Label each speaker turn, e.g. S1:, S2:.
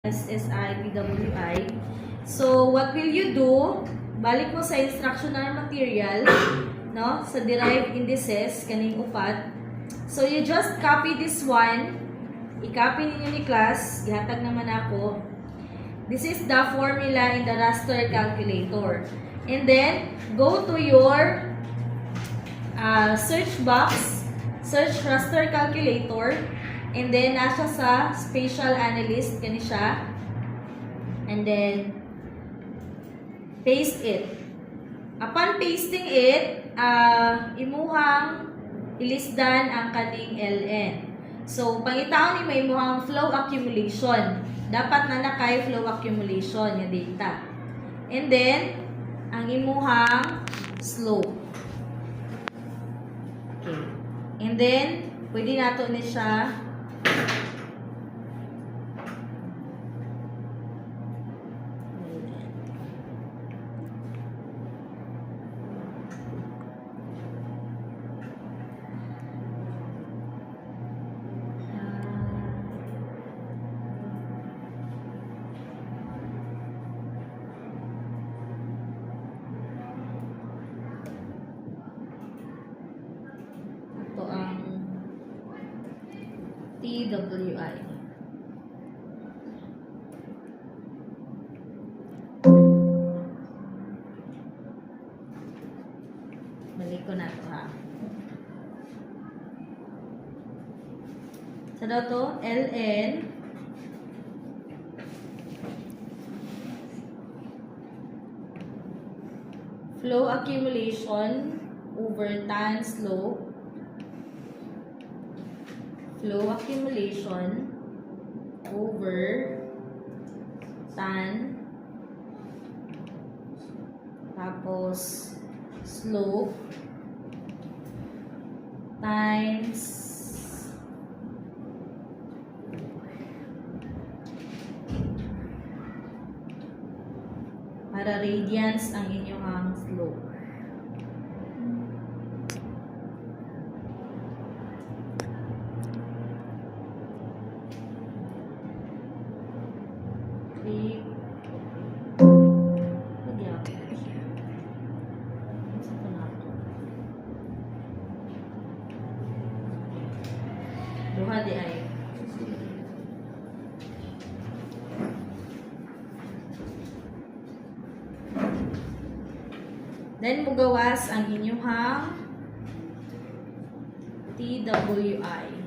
S1: SSI, PWI. So, what will you do? Balik mo sa instructional material, no? Sa derived indices, kaning upat. So, you just copy this one. I-copy ninyo ni class. Gihatag naman ako. This is the formula in the raster calculator. And then, go to your search box, search raster calculator. And then, nasa sa spatial analyst, kani siya. And then, paste it. Upon pasting it, imuhang ilisdan ang kaning LN. So, pangitaon ni may imuhang flow accumulation. Dapat na nakay flow accumulation yung data. And then, ang imuhang slope. Okay. And then, pwede nato ni siya ito ang PWI. Balik ko na ito ha. Sa daw to, LN flow accumulation over tan slope. Flow accumulation over tan tapos slope times para radians ang inyong slope. Duha di ay. Then mugawas ang inyong TWI.